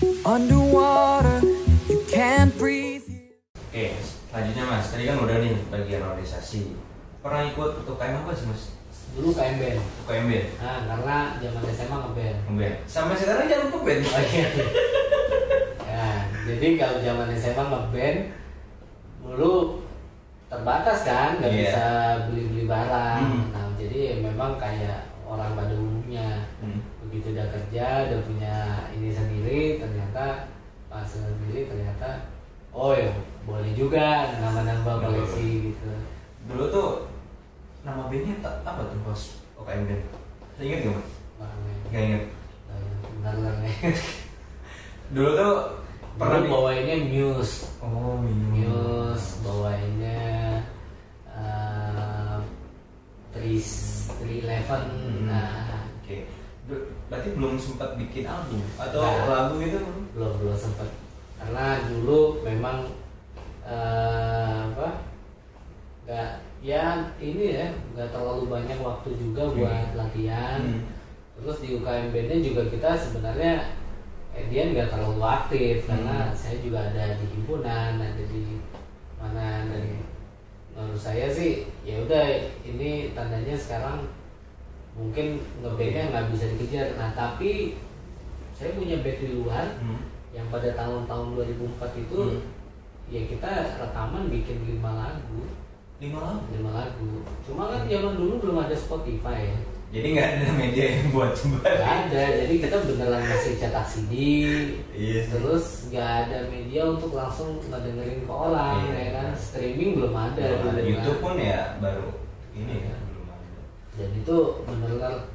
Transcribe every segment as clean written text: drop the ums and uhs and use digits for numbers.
Underwater, you can't breathe. Oke, selanjutnya Mas, tadi kan udah nih bagian organisasi. Pernah ikut UKM apa sih Mas? Dulu UKM band. UKM band? Nah, karena zaman SMA ngeband. Ngeband? Sampai sekarang jangan lupa band. Oh, iya. Ya, jadi kalau zaman SMA ngeband dulu terbatas kan, nggak bisa beli-beli barang. Nah, jadi memang kayak orang pada umumnya. Begitu udah kerja, udah punya ini sendiri, ternyata pas sendiri ternyata oh ya boleh juga nambah-nambah koleksi gitu. Dulu tuh nama bandnya apa tuh Mas? UKM band? Saya ingat gak Mas? Gak ingat. Benar-benar nih. Dulu tuh pernah bawainnya Muse. Oh, Muse bawainnya 311. Nah, oke. Berarti belum sempat bikin album atau lagu itu? Belum sempat. Karena dulu memang nggak terlalu banyak waktu juga buat latihan. Terus di UKM bandnya juga kita sebenarnya dia nggak terlalu aktif karena saya juga ada di himpunan, ada di mana, dan menurut saya sih ya udah ini tandanya sekarang mungkin ngebandnya nggak bisa dikejar. Nah tapi saya punya band di luar yang pada tahun-tahun 2004 itu ya kita rekaman bikin 5 lagu. 5 lagu. Cuma kan zaman dulu belum ada Spotify ya. Jadi nggak ada media yang buat coba. Nggak ada. Jadi kita beneran masih cetak CD. Terus nggak ada media untuk langsung ngedengerin ke orang, ya kan. Streaming belum ada. YouTube pun ya baru ini ya. Dan itu bener-bener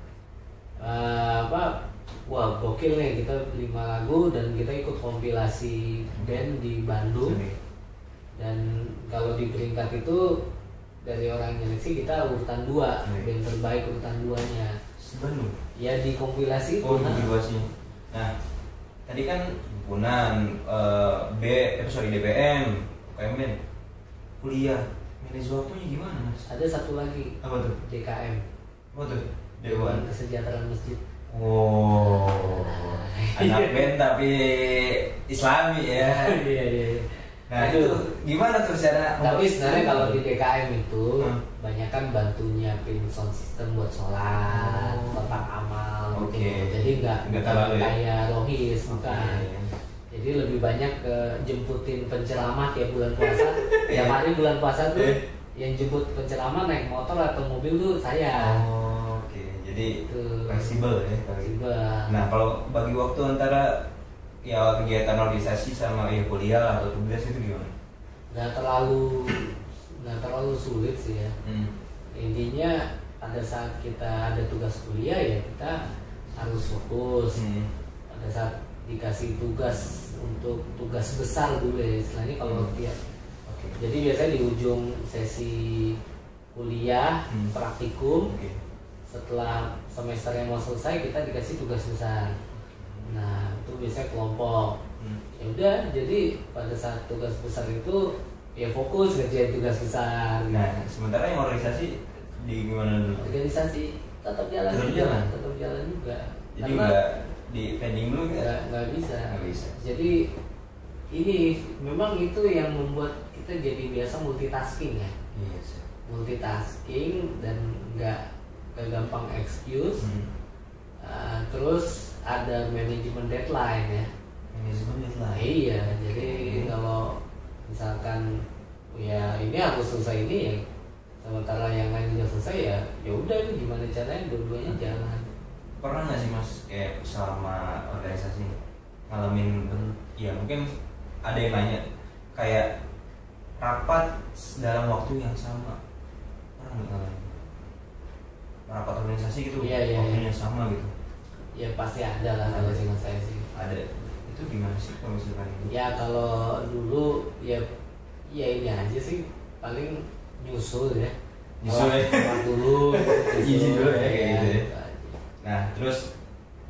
wah gokil nih, kita 5 lagu dan kita ikut kompilasi band di Bandung. Dan kalau di peringkat itu dari orang nyeleksi kita urutan 2, band terbaik urutan 2-nya Bandung? Ya di kompilasi itu. Kompilasi. Nah tadi kan himpunan DPM, UKM, kuliah, manajemen waktunya gimana Mas? Ada satu lagi. Apa tuh? DKM. Apa tuh? Dewan Kesejahteraan Masjid. Oh, anak band tapi Islami ya. Iya. Nah itu gimana tuh cara? Tapi sebenarnya kalau di DKM itu banyak kan bantu nyiapin sound system buat sholat, kotak amal gitu. Jadi nggak kayak Rohis, bukan. Jadi lebih banyak ke jemputin penceramah kayak bulan puasa. Tiap hari bulan puasa tuh yang jemput penceramah naik motor atau mobil tuh saya. Jadi fleksibel ya. Fleksibel. Nah kalau bagi waktu antara ya kegiatan organisasi sama ya kuliah atau tugas itu gimana? Nggak terlalu sulit sih ya. Intinya pada saat kita ada tugas kuliah ya kita harus fokus. Pada saat dikasih tugas untuk tugas besar dulu ya istilahnya kalau dia. Jadi biasanya di ujung sesi kuliah praktikum. Setelah semesternya mau selesai kita dikasih tugas besar. Nah itu biasanya kelompok. Ya udah, jadi pada saat tugas besar itu ya fokus ngerjain tugas besar. Nah sementara yang organisasi di gimana dulu? Organisasi tetap jalan juga. Jadi nggak di pending dulu nggak bisa. Jadi ini memang itu yang membuat kita jadi biasa multitasking ya. Multitasking dan nggak gampang excuse. Terus ada manajemen deadline ya. Iya, jadi kalau misalkan ya ini harus selesai ini ya, sementara yang lain juga selesai ya udah ini gimana caranya dua-duanya jalan. Pernah nggak sih Mas kayak selama organisasi ngalamin ya mungkin ada yang nanya kayak rapat dalam waktu yang sama, pernah nggak ngalamin? Rapat organisasi gitu, waktunya sama gitu. Ya pasti ada lah kalau dengan saya sih. Ada. Itu gimana sih kalau misalkan itu? Ya kalau dulu ya ini aja sih paling nyusul ya. Dulu. Izin dulu ya kayak gitu ya. Nah terus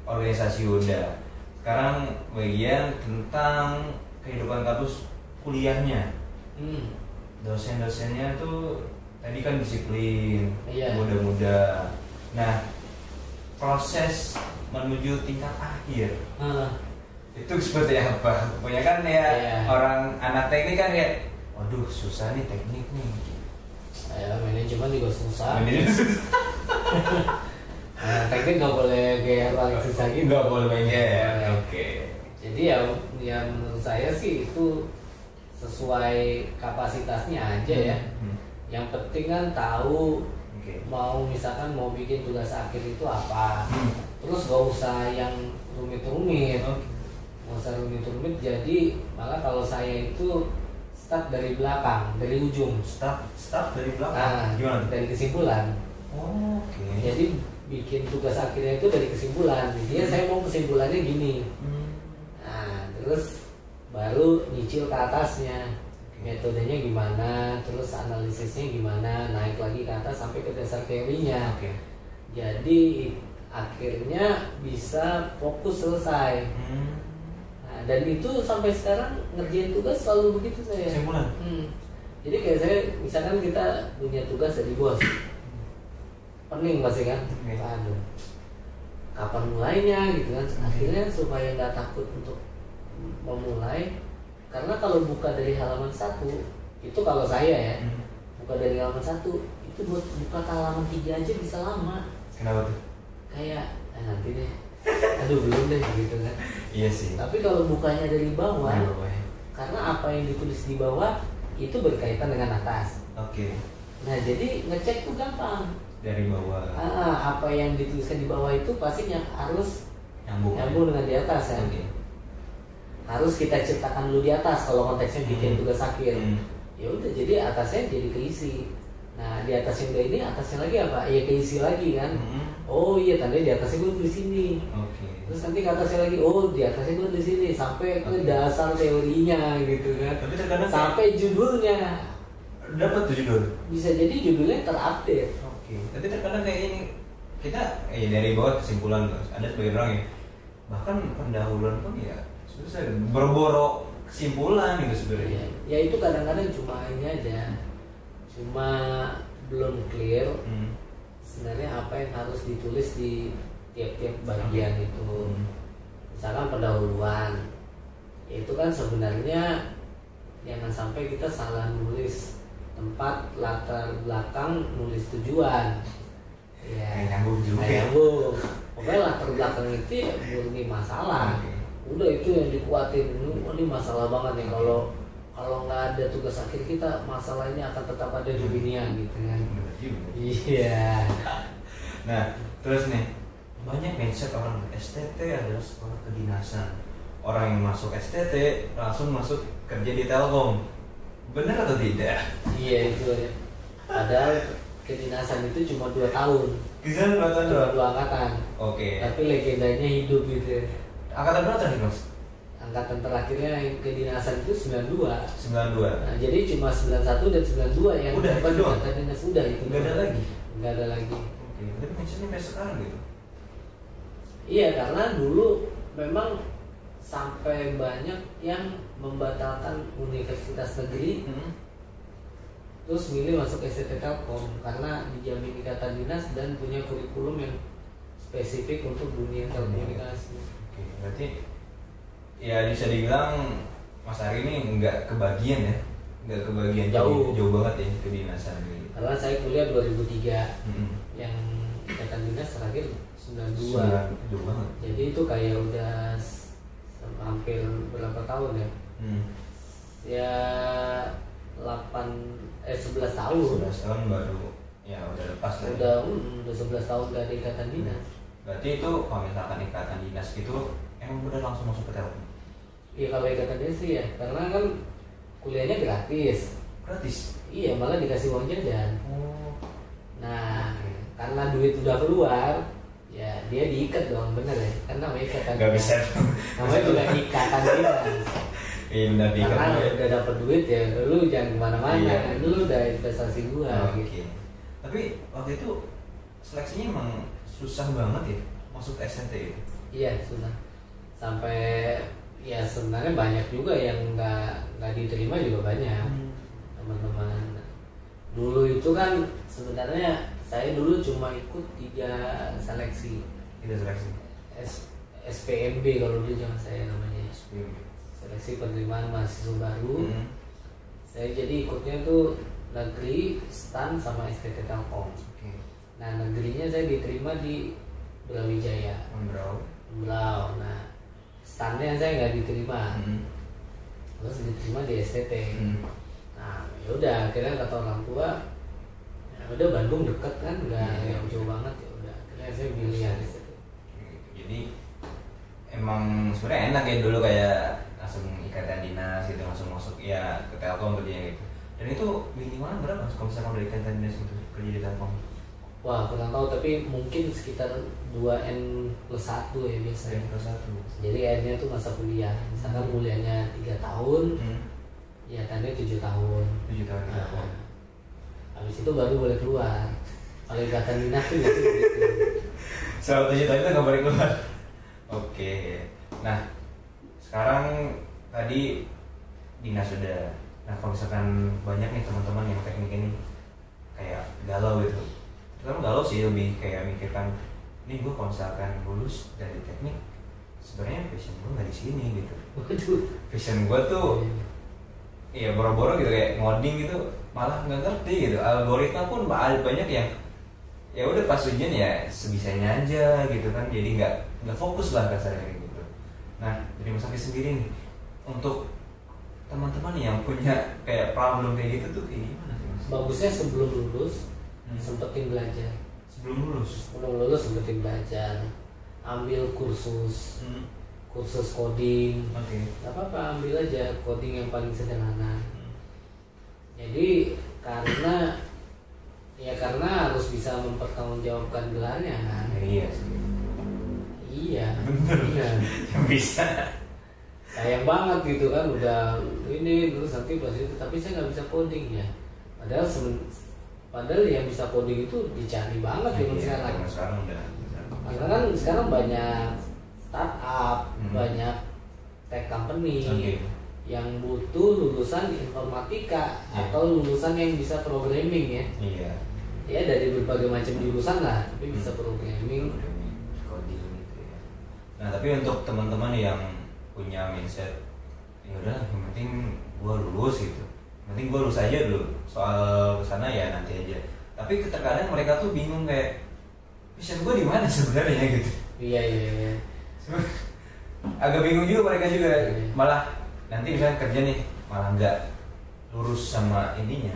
organisasi udah. Sekarang bagian tentang kehidupan kampus kuliahnya. Dosen-dosennya tuh tadi kan disiplin, muda-muda. Nah, proses menuju tingkat akhir Itu seperti apa? Pokoknya kan ya orang anak teknik kan ya, waduh susah nih teknik nih. Ya manajemen juga susah. Nah, teknik nggak boleh kayak paling susah gitu. Nggak boleh ya. Oke. Jadi ya menurut saya sih itu sesuai kapasitasnya aja ya. Yang penting kan tahu mau misalkan mau bikin tugas akhir itu apa. Terus gak usah yang rumit-rumit. Gak usah rumit-rumit. Jadi malah kalau saya itu start dari belakang, dari ujung. Start dari belakang. Nah, gimana? Dari kesimpulan. Oke. Jadi bikin tugas akhirnya itu dari kesimpulan. Jadi saya mau kesimpulannya gini. Nah, terus baru nyicil ke atasnya. Metodenya gimana, terus analisisnya gimana, naik lagi ke atas sampai ke dasar teorinya. Jadi akhirnya bisa fokus selesai. Nah, dan itu sampai sekarang ngerjain tugas selalu begitu saya. Kesimpulan. Jadi kayak saya misalkan kita punya tugas dari bos, pening pasti kan. Aduh, kapan mulainya gitu kan. Akhirnya supaya nggak takut untuk memulai, karena kalau buka dari halaman 1 itu kalau saya ya, buka dari halaman 1 itu buat buka ke halaman 3 aja bisa lama. Kenapa tuh? Kayak nanti deh, aduh belum deh gitu kan. Iya sih. Tapi kalau bukanya dari bawah, karena apa yang ditulis di bawah itu berkaitan dengan atas. Nah jadi ngecek tuh gampang. Dari bawah. Apa yang dituliskan di bawah itu pastinya harus nyambung dengan di atas ya. Harus kita ciptakan dulu di atas kalau konteksnya bikin tugas akhir. Ya udah, jadi atasnya jadi keisi. Nah di atas yang udah ini, atasnya lagi apa? Ya keisi lagi kan. Oh iya, tadi di atasnya gue tulis ini. Terus nanti ke atasnya lagi, oh di atasnya gue tulis ini sampai ke dasar teorinya gitu kan. Tapi terkadang sampai judulnya dapat tuh judul. Bisa jadi judulnya terupdate. Tapi terkadang kayak ini kita dari bawah kesimpulan, ada sebagian orang ya bahkan pendahuluan pun ya susah, boro-boro kesimpulan gitu sebenarnya. Ya itu kadang-kadang cuma ini aja, cuma belum clear sebenarnya apa yang harus ditulis di tiap-tiap bagian itu. Misalkan pendahuluan, itu kan sebenarnya jangan sampai kita salah nulis tempat, latar belakang, nulis tujuan. Ya nyambung juga. Pokoknya latar belakang itu ya murni masalah. Udah itu yang dikuatin. Ini masalah banget nih kalau nggak ada tugas akhir kita, masalah ini akan tetap ada di dunia gitu kan. Iya. Nah terus nih, banyak mindset orang STT adalah sekolah kedinasan. Orang yang masuk STT langsung masuk kerja di Telkom. Benar atau tidak? Iya itu ya. Padahal kedinasan itu cuma 2 tahun. Kedinasan 2 tahun doang? 2 angkatan. Tapi legendanya hidup gitu. Angkatan berapa tadi Mas? Angkatan terakhirnya kedinasan itu 92. Nah, jadi cuma 91 dan 92 yang udah itu doang? Dinas udah itu. Nggak ada lagi? Nggak ada lagi. Tapi mindsetnya kayak sekarang gitu? Iya, karena dulu memang sampai banyak yang membatalkan universitas negeri, terus milih masuk STT Telkom karena dijamin ikatan dinas dan punya kurikulum yang spesifik untuk dunia telekomunikasi. Berarti ya bisa dibilang Mas Ari ini nggak kebagian ya, nggak kebagian jauh banget ya kedinasan gitu. Karena saya kuliah 2003, yang ikatan dinas terakhir 92. Jauh banget. Jadi itu kayak udah hampir berapa tahun ya? Ya 11 tahun. 11 tahun baru ya udah lepas lah. Udah 11 tahun gak ada ikatan dinas. Berarti itu kalau misalkan ikatan dinas itu emang udah langsung masuk ke Telkom? Iya kalau ikatan dinas sih ya, karena kan kuliahnya gratis. Iya, malah dikasih uang jajan. Nah, karena duit udah keluar, ya dia diikat dong, bener ya? Kan namanya ikatan. Gak bisa. Namanya juga ikatan dinas. Iya, karena udah dapet duit ya, lu jangan kemana-mana. Lu udah investasi gua. Gitu. Tapi waktu itu seleksinya emang susah banget ya masuk SNT itu? Iya susah. Sampai ya sebenarnya banyak juga yang nggak diterima juga banyak teman-teman. Dulu itu kan sebenarnya saya dulu cuma ikut 3 seleksi. SPMB SPMB kalau dulu zaman saya namanya. seleksi penerimaan mahasiswa baru. Saya jadi ikutnya tuh negeri, STAN sama STT Telkom. Nah negerinya saya diterima di Brawijaya. Brau. Nah STAN-nya saya nggak diterima. Terus diterima di STT. Nah ya udah akhirnya kata orang tua, ya udah Bandung deket kan, nggak yang jauh banget, ya udah akhirnya saya pilih yang STT. Jadi emang sebenarnya enak ya dulu kayak langsung ikatan dinas gitu, langsung masuk ya ke Telkom kerjanya gitu. Dan itu minimal berapa kalau misalkan udah ikatan dinas itu kerja di Telkom? Wah kurang tahu, tapi mungkin sekitar 2N+1 ya biasanya. N+1. Jadi N-nya tuh masa kuliah. Misalkan kuliahnya 3 tahun, ya tanda 7 tahun. 7 tahun. Nah, habis itu baru boleh keluar. Kalau ikatan dinas tuh biasanya gitu. Selama 7 tahun itu nggak boleh keluar. Oke. Nah sekarang tadi dinas sudah. Nah kalau misalkan banyak nih teman-teman yang teknik ini kayak galau gitu. Sekarang galau sih, lebih kayak mikirkan, nih gue kalau misalkan lulus dari teknik, sebenarnya passion gue nggak di sini gitu. Passion gue tuh ya boro-boro gitu, kayak ngoding gitu, malah nggak ngerti gitu. Algoritma pun banyak yang ya udah pas ujian ya sebisanya aja gitu kan, jadi nggak fokus lah kasarnya gitu. Nah dari Mas Aki sendiri nih, untuk teman-teman yang punya kayak problem kayak gitu tuh kayak gimana sih Mas? Bagusnya sebelum lulus sempetin belajar. Sebelum lulus Sempetin belajar, ambil kursus coding. Gak apa-apa, ambil aja coding yang paling sederhana. Jadi karena harus bisa mempertanggungjawabkan gelarnya kan. Iya sih. Iya. Bener. Yang bisa. Sayang banget gitu kan, udah ini terus nanti pas itu, tapi saya nggak bisa coding ya. Padahal yang bisa coding itu dicari banget sekarang. Karena kan sekarang banyak startup, banyak tech company yang butuh lulusan informatika atau lulusan yang bisa programming ya. Iya. Ya dari berbagai macam jurusan lah, tapi bisa programming, coding gitu ya. Nah tapi untuk teman-teman yang punya mindset, ya udah yang penting gua lulus gitu. Nanti gue lulus aja dulu, soal kesana ya nanti aja. Tapi terkadang mereka tuh bingung kayak passion gue di mana sebenarnya gitu. Iya. Agak bingung juga mereka juga. Malah nanti misalnya kerja nih, malah nggak lurus sama ininya,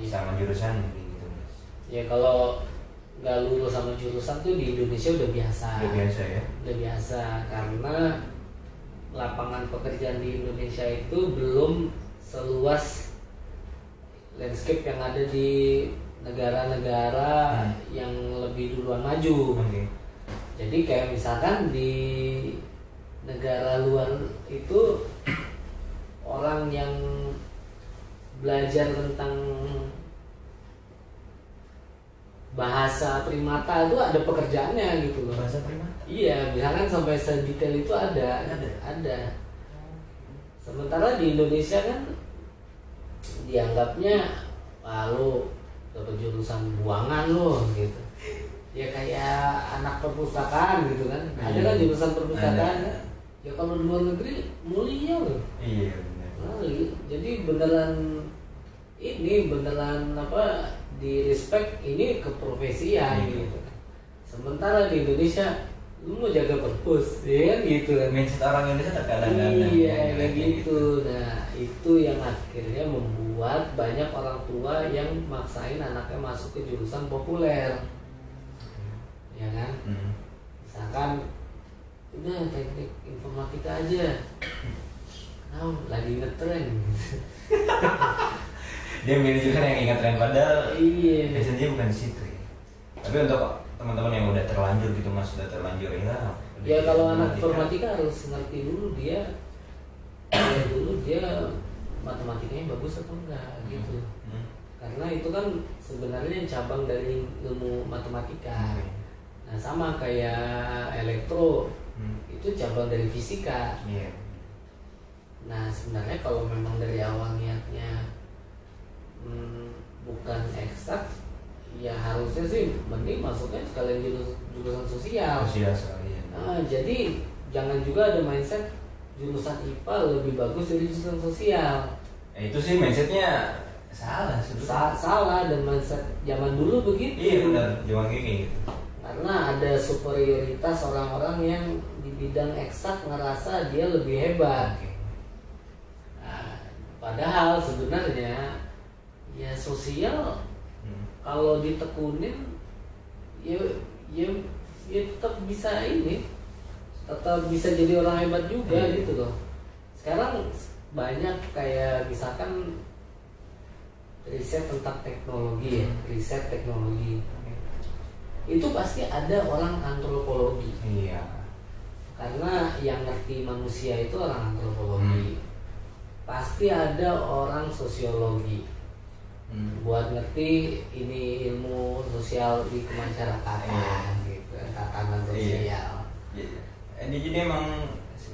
sama jurusannya gitu. Ya kalau nggak lurus sama jurusan tuh di Indonesia udah biasa. Udah biasa karena lapangan pekerjaan di Indonesia itu belum seluas landscape yang ada di negara-negara yang lebih duluan maju. Jadi kayak misalkan di negara luar itu orang yang belajar tentang bahasa primata itu ada pekerjaannya gitu loh. Bahasa primata? Iya, misalkan sampai sedetail itu ada. Sementara di Indonesia kan dianggapnya lo dapat jurusan buangan lo gitu. Ya kayak anak perpustakaan gitu kan. Ada kan jurusan perpustakaan. Ya kalau di luar negeri mulia loh. Iya benar. Nah, jadi beneran di respect ini keprofesian gitu. Sementara di Indonesia lu mau jaga perpus, ya kan gitu kan. Mindset orang Indonesia terkadang kayak gitu. Nah itu yang akhirnya membuat banyak orang tua yang maksain anaknya masuk ke jurusan populer, ya kan. Misalkan udah teknik informatika aja, lagi ngetren. Dia milih juga yang ingat tren, padahal biasanya dia bukan di situ ya. Tapi untuk teman-teman yang udah terlanjur gitu Mas, udah terlanjur ya kalau anak informatika harus ngerti dulu dia matematikanya bagus atau enggak gitu. Karena itu kan sebenarnya cabang dari ilmu matematika. Nah sama kayak elektro, itu cabang dari fisika. Nah sebenarnya kalau memang dari awal niatnya bukan eksak, ya harusnya sih mending masuknya sekalian jurusan sosial. Nah, jadi jangan juga ada mindset jurusan IPA lebih bagus dari jurusan sosial. Itu sih mindsetnya salah sebetulnya. Salah, dan mindset zaman dulu begitu. Iya benar, zaman kayak gitu. Karena ada superioritas orang-orang yang di bidang eksak ngerasa dia lebih hebat. Oke. Nah, padahal sebenarnya ya sosial kalau ditekunin ya tetap bisa tetap bisa jadi orang hebat juga gitu loh. Sekarang banyak kayak misalkan riset tentang teknologi ya, riset teknologi itu pasti ada orang antropologi. Iya. Karena yang ngerti manusia itu orang antropologi. Pasti ada orang sosiologi. Buat ngerti ini ilmu sosial di kemasyarakatan gitu, tatanan sosial. Jadi emang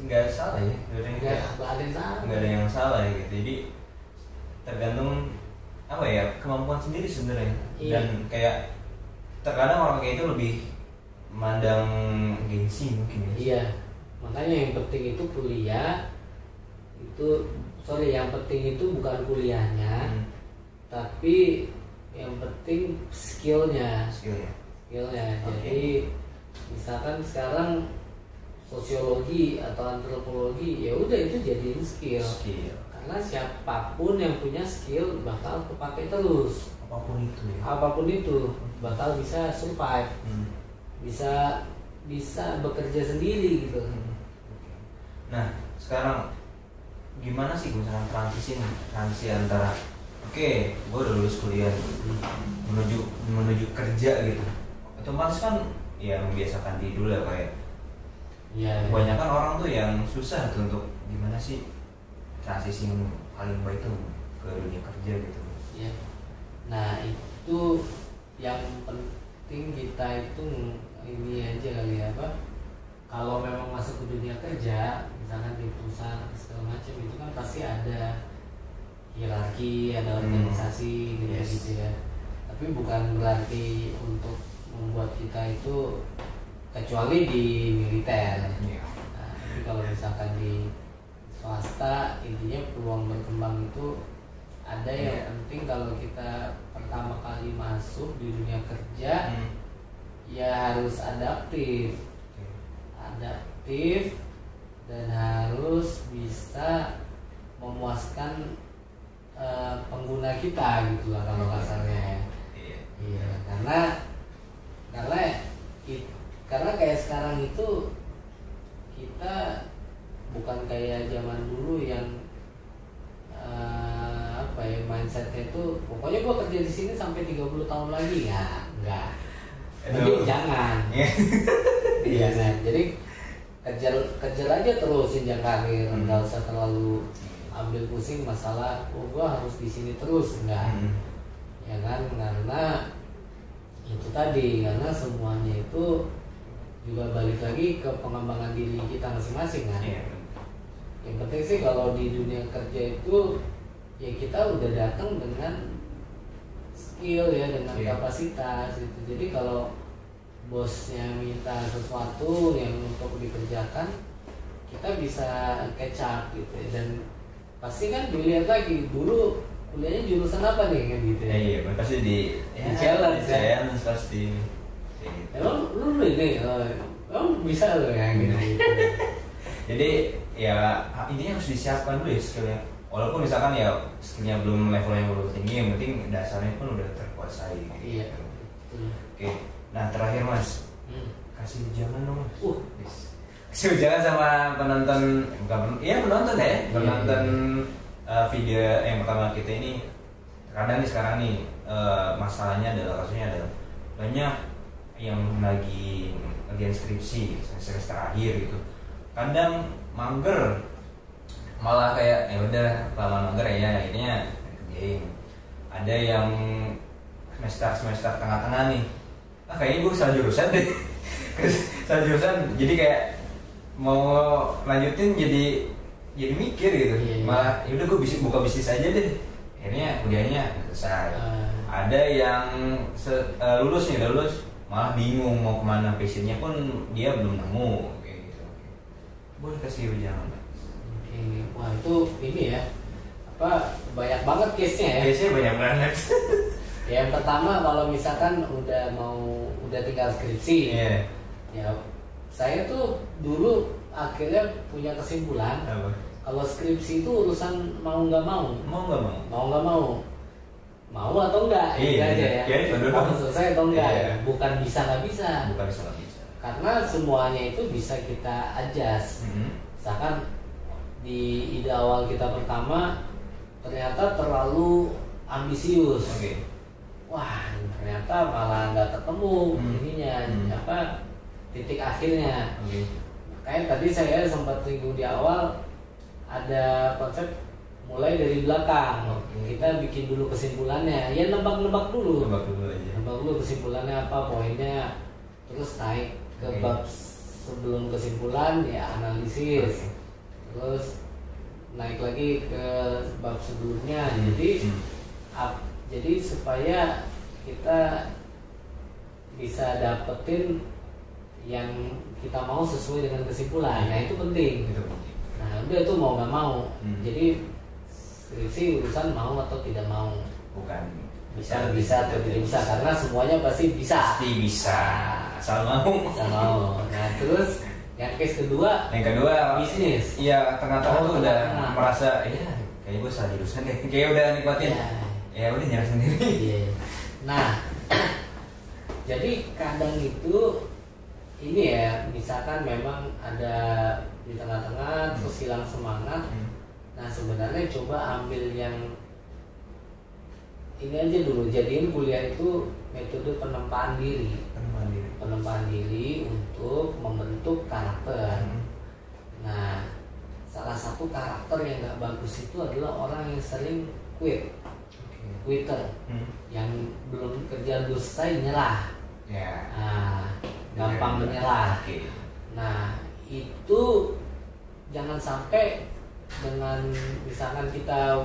nggak salah ya, nggak ada yang salah ya gitu. Jadi tergantung apa ya, kemampuan sendiri sebenarnya. Dan kayak terkadang orang kayak itu lebih mandang gengsi mungkin ya. Iya, makanya yang penting itu kuliah yang penting itu bukan kuliahnya, tapi yang penting skillnya. Jadi misalkan sekarang sosiologi atau antropologi, ya udah itu jadiin skill. Karena siapapun yang punya skill bakal kepake terus. Apapun itu bakal bisa survive, bisa bekerja sendiri gitu. Nah sekarang gimana sih misalkan transisi antara gue udah lulus kuliah menuju kerja gitu, otomatis kan ya membiasakan diri dulu ya kayak. Kebanyakan orang tuh yang susah tuh untuk gimana sih transisi yang paling baik tuh ke dunia kerja gitu. Ya. Nah itu yang penting kita itu ini aja kali ya, apa? Kalau memang masuk ke dunia kerja, misalkan di perusahaan segala macam itu kan pasti ada hierarki, ada organisasi gitu ya. Tapi bukan berarti untuk membuat kita itu, kecuali di militer. Nah, tapi kalau misalkan di swasta, intinya peluang berkembang itu ada. Yang penting kalau kita pertama kali masuk di dunia kerja, ya harus adaptif dan harus bisa memuaskan pengguna kita gitu lah kalau kasarnya. Iya, karena kayak sekarang itu kita bukan kayak zaman dulu yang mindsetnya itu pokoknya gua kerja di sini sampai 30 tahun lagi ya, enggak. Jadi jangan. Iya, nah, jadi kejar aja terus jenjang karir, enggak usah terlalu ambil pusing masalah gua harus di sini terus, enggak. Ya kan, karena itu tadi, karena semuanya itu juga balik lagi ke pengembangan diri kita masing-masing kan. Yang penting sih kalau di dunia kerja itu ya kita udah datang dengan skill ya, dengan kapasitas gitu. Jadi kalau bosnya minta sesuatu yang untuk dikerjakan, kita bisa catch up gitu ya. Dan pasti kan dilihat lagi dulu kuliahnya jurusan apa nih kan gitu ya. Iya, pasti di challenge pasti. Emang lu ini emang bisa lo ya gitu. Jadi ya intinya harus disiapkan dulu ya skillnya. Walaupun misalkan ya skillnya belum levelnya belum tinggi, yang penting dasarnya pun udah terkuasai. Iya. Oke. Nah terakhir Mas, kasih ujangan dong Mas. Kasih ujangan sama penonton, penonton video yang pertama kita ini. Kadang nih sekarang nih masalahnya adalah banyak yang lagi skripsi semester akhir gitu. Kadang mager, malah kayak ya udah lama mager ya akhirnya kerjain. Ada yang semester tengah-tengah nih, kayaknya gue salah jurusan deh. Salah jurusan, jadi kayak mau lanjutin jadi mikir gitu. Malah yaudah gue buka bisnis aja deh. Akhirnya kuliahnya selesai. Ada yang lulus malah bingung mau kemana, passionnya pun dia belum nemu kayak gitu. Boleh kasih ujangan Mas? Wah itu ini ya, apa banyak banget case-nya ya. Case-nya banyak banget. Yang pertama kalau misalkan udah tinggal skripsi, ya saya tuh dulu akhirnya punya kesimpulan kalau skripsi itu urusan mau nggak mau, mau atau enggak, iya, aja ya, mau selesai atau enggak, bukan bisa nggak bisa, karena semuanya itu bisa kita adjust. Misalkan di ide awal kita pertama ternyata terlalu ambisius, wah ternyata malah nggak ketemu ininya apa titik akhirnya. Kayak tadi saya sempat singgung di awal, ada konsep mulai dari belakang. Kita bikin dulu kesimpulannya, ya nebak dulu kesimpulannya apa, poinnya, terus naik ke bab sebelum kesimpulan ya analisis, terus naik lagi ke bab sebelumnya. Jadi supaya kita bisa dapetin yang kita mau sesuai dengan kesimpulan. Nah itu penting. Nah udah itu mau nggak mau. Jadi skripsi urusan mau atau tidak mau. Bukan bisa atau tidak bisa, karena semuanya pasti bisa. Asal mau. Nah terus yang case kedua. Bisnis. Iya, tengah-tengah tuh udah merasa kayaknya gue salah jurusan deh. Kayak udah nikmatin. Ya udah nyerah sendiri. Nah jadi kadang itu ini ya, misalkan memang ada di tengah-tengah terus hilang semangat. Nah sebenarnya coba ambil yang ini aja dulu, jadiin kuliah itu metode penempaan diri untuk membentuk karakter. Nah salah satu karakter yang nggak bagus itu adalah orang yang sering quitter, yang belum kerjaan dulu selesai nyerah. Gampang menyerah. Nah itu jangan sampai dengan misalkan kita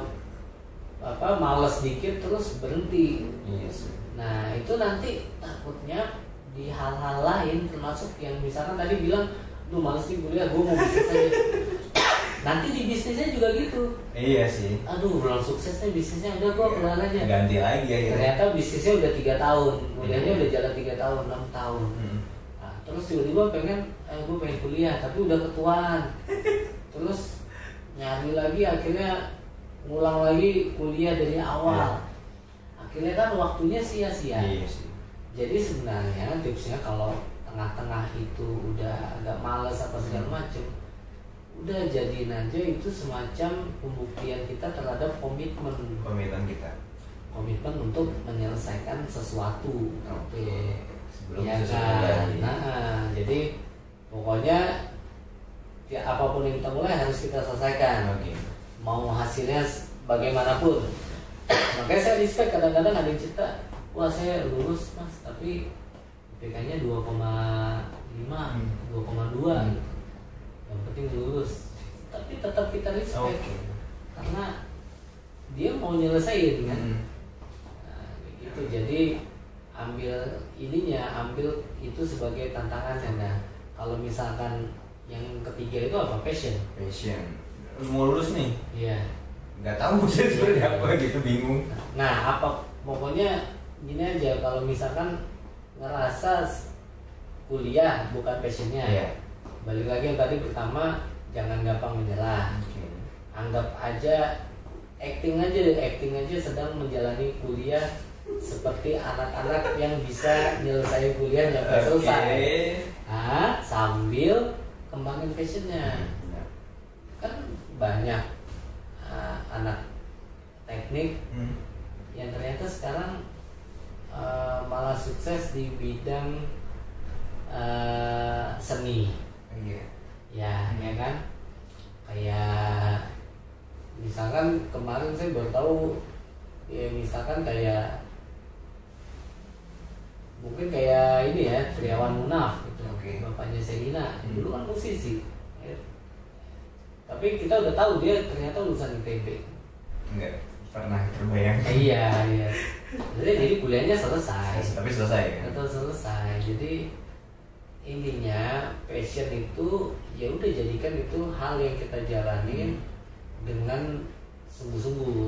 malas dikit terus berhenti. Nah itu nanti takutnya di hal-hal lain, termasuk yang misalkan tadi bilang lu males nih kuliah, gue mau bisnis aja. Nanti di bisnisnya juga gitu. Iya sih. Aduh belum sukses nih bisnisnya, udah gue keluar aja. Ganti lagi ya. Ternyata bisnisnya udah 3 tahun, kuliahnya udah jalan 3 tahun, 6 tahun. Nah, terus tiba-tiba gue pengen kuliah tapi udah ketuaan. Terus nyari lagi, akhirnya ngulang lagi kuliah dari awal. Akhirnya kan waktunya sia-sia. Jadi sebenarnya tipsnya kalau tengah-tengah itu udah agak malas apa segala macem, udah jadiin aja itu semacam pembuktian kita terhadap komitmen untuk menyelesaikan sesuatu. Sebelum ya kan? Nah, jadi pokoknya ya apapun yang kita mulai harus kita selesaikan. Mau hasilnya bagaimanapun. Makanya saya respect, kadang-kadang ada yang cerita, wah saya lulus mas tapi IPK-nya 2,5, 2,2 gitu. Yang penting lulus, tapi tetap kita respect karena dia mau nyelesain kan. Nah, gitu. Jadi ambil itu sebagai tantangannya. Nah kalau misalkan yang ketiga itu apa, passion mau lulus nih, nggak tahu sih seperti apa gitu, bingung. Nah pokoknya gini aja, kalau misalkan ngerasa kuliah bukan passionnya, balik lagi yang tadi pertama, jangan gampang menyerah. Anggap aja acting aja sedang menjalani kuliah seperti anak-anak yang bisa nyelesain kuliah sampai selesai. Nah, sambil kembangin passionnya. Kan banyak anak teknik yang ternyata sekarang malah sukses di bidang seni. Ya kan, kayak misalkan kemarin saya baru tahu ya, misalkan kayak mungkin kayak ini ya, Triawan Munaf gitu. Bapaknya Selina dulu kan musisi ya. Tapi kita udah tahu dia ternyata lulusan ITB. Enggak pernah terbayang. Iya. Jadi kuliahnya selesai. Tapi selesai ya? Betul, selesai. Jadi intinya passion itu ya udah jadikan itu hal yang kita jalanin dengan sungguh-sungguh